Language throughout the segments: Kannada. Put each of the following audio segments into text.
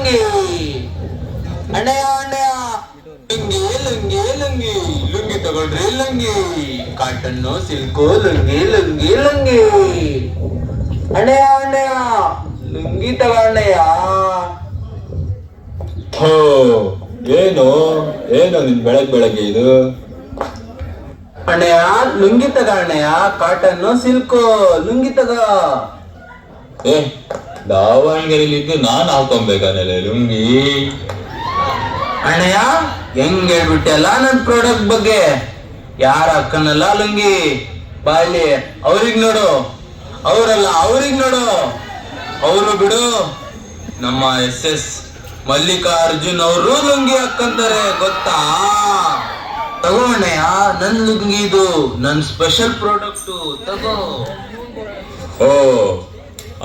ಲುಂಗಿ ಅಣ್ಣಯ್ಯ ಅಣ್ಣಯ್ಯ ಲುಂಗಿ ಲುಂಗಿ ಲುಂಗಿ ಲುಂಗಿ ತಗೊಳ್ರಿ ಲುಂಗಿ ಕಾಟನ್ನು ಸಿಲ್ಕು ಲುಂಗಿ ಲುಂಗಿ ಲುಂಗಿ ಅಣ್ಣಯ್ಯ ಅಣ್ಣಯ್ಯ ಲುಂಗಿ ತಗೊಳ್ಳಯ್ಯ. ಹೋ ಏನು ಏನು ನಿನ್ ಬೆಳಗ್ಗೆ ಇದು? ಅಣ್ಣಯ್ಯ ಲುಂಗಿ ತಗೊಳ್ಳಯ್ಯ, ಕಾಟನ್ನು ಸಿಲ್ಕು ಲುಂಗಿ ತಗೋ. ಏ ದಾವಣಗೆರೆಲಿದ್ದು ನಾನ್ ಹಾಕೊಬೇಕಾನಲ್ಲ ಲುಂಗಿ. ಅಣ್ಣಯ್ಯ ಹೆಂಗ್ ಹೇಳ್ಬಿಟ್ಟೆಲ್ಲ ನನ್ ಪ್ರಾಡಕ್ಟ್ ಬಗ್ಗೆ. ಯಾರ ಅಕ್ಕನಲ್ಲ ಲುಂಗಿ ಬಾಲಿ, ಅವ್ರಿಗ್ ನೋಡು. ಅವರಲ್ಲ ಅವ್ರಿಗ್ ನೋಡು. ಅವರು ಬಿಡು, ನಮ್ಮ SS ಮಲ್ಲಿಕಾರ್ಜುನ್ ಅವರು ಲುಂಗಿ ಹಾಕ್ಕಂತಾರೆ ಗೊತ್ತಾ? ತಗೋ ಅಣ್ಣಯ್ಯ, ನನ್ ಲುಂಗಿ ಇದು, ನನ್ ಸ್ಪೆಷಲ್ ಪ್ರಾಡಕ್ಟ್ ತಗೋ. ಓ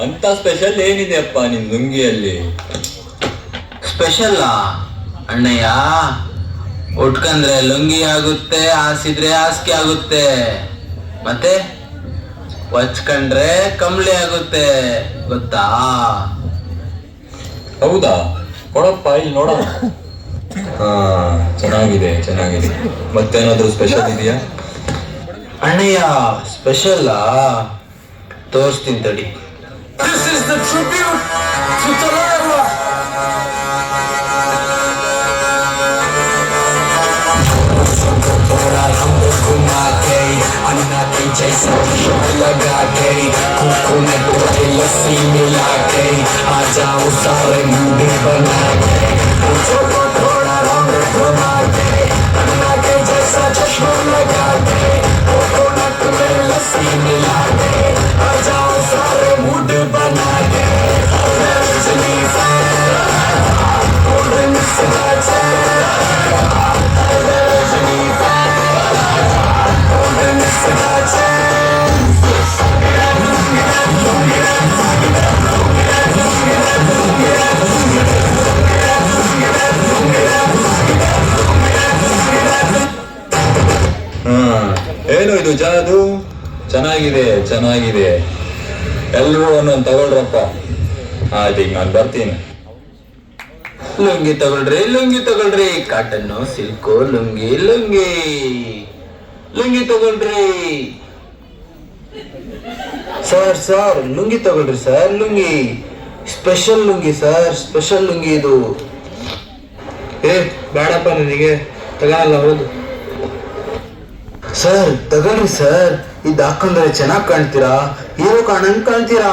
ಅಂತ ಸ್ಪೆಷಲ್ ಏನಿದೆ ಅಪ್ಪ ನಿನ್ ಲುಂಗಿಯಲ್ಲಿ? ಸ್ಪೆಷಲ್ ಅಣ್ಣಯ್ಯ, ಉಟ್ಕಂದ್ರೆ ಲುಂಗಿ ಆಗುತ್ತೆ, ಹಾಸಿದ್ರೆ ಹಾಸಿಗೆ ಆಗುತ್ತೆ, ಮತ್ತೆ ಹೊಚ್ಕೊಂಡ್ರೆ ಕಂಬ್ಳಿ ಆಗುತ್ತೆ ಗೊತ್ತಾ? ಹೌದಾ? ಕೊಡಪ್ಪ ಇಲ್ಲಿ ನೋಡ. ಹಾ ಚೆನ್ನಾಗಿದೆ ಚೆನ್ನಾಗಿದೆ. ಮತ್ತೇನಾದ್ರೂ ಸ್ಪೆಷಲ್ ಇದೆಯಾ? ಅಣ್ಣಯ್ಯ ಸ್ಪೆಷಲ್ ತೋರಿಸ್ತೀನಿ ತಡಿ. This is the tribute to Talara. हमको घुमा के अन्ना के जैसा शौक लगा के कोकोनट वाली लस्सी मिला के आ जाओ सारे मूड बना के मुझको थोड़ा रंग घुमा के अन्ना के जैसा चश्मा लगा के कोकोनट में लस्सी मिला के आ जाओ सारे मूड बना के रजनी golden ಏನು ಇದು ಜಾದು? ಚೆನ್ನಾಗಿದೆ ಚೆನ್ನಾಗಿದೆ. ಎಲ್ರೂ ಒಂದೊಂದು ತಗೊಳ್ರಪ್ಪ. ಆಯ್ತು ಈಗ ನಾನು ಬರ್ತೀನಿ. ಲುಂಗಿ ತಗೊಳ್ರಿ ಲುಂಗಿ ತಗೊಳ್ರಿ, ಕಾಟನ್ನು ಸಿಲ್ಕು ಲುಂಗಿ ಲುಂಗಿ ಲುಂಗಿ ತಗೊಳ್ರಿ. ಸರ್ ಲುಂಗಿ ತಗೊಳ್ರಿ sir, lungi special lungi sir, special lungi ಇದು. ಏ ಬೇಡಪ್ಪ ನನಗೆ ತಗೊಳಲ್ಲ. ಹೌದು ಸರ್ ತಗೊಳ್ರಿ ಸರ್, ಇದು ಹಾಕೊಂಡ್ರೆ ಚೆನ್ನಾಗ್ ಕಾಣ್ತೀರಾ, ಹೀರೋ ಕಾಣಂಗ್ ಕಾಣ್ತೀರಾ,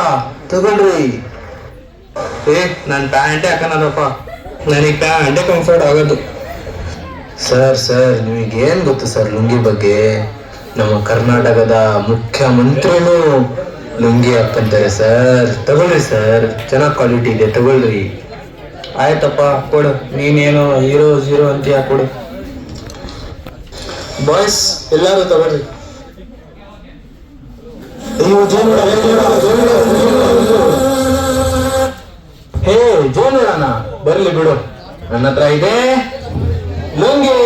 ತಗೊಳ್ರಿ. ಏ ನನ್ ಪ್ಯಾಂಟೇ ಹಾಕೋಣದಪ್ಪ, ನನಗೆ ಪ್ಯಾಂಟೇ ಕಂಫರ್ಟ್ ಆಗೋದು. ಸರ್ ನಿಮಗೇನ್ ಗೊತ್ತು ಸರ್ ಲುಂಗಿ ಬಗ್ಗೆ? ನಮ್ಮ ಕರ್ನಾಟಕದ ಮುಖ್ಯಮಂತ್ರಿನೂ ಲುಂಗಿ ಹಾಕಂತಾರೆ ಸರ್. ತಗೊಳ್ರಿ ಸರ್, ಚೆನ್ನಾಗ್ ಕ್ವಾಲಿಟಿ ಇದೆ, ತಗೊಳ್ರಿ. ಆಯ್ತಪ್ಪ ಕೊಡು, ನೀನೇನು ಹೀರೋ ಅಂತೀಯ, ಕೊಡು. ಬಾಯ್ಸ್ ಎಲ್ಲಾರು ತಗೊಳ್ರಿ. ಹೇ ಜೋನೋಡಣ ಬರ್ಲಿ ಬಿಡು, ನನ್ನ ಹತ್ರ ಇದೆ ಲುಂಗಿ.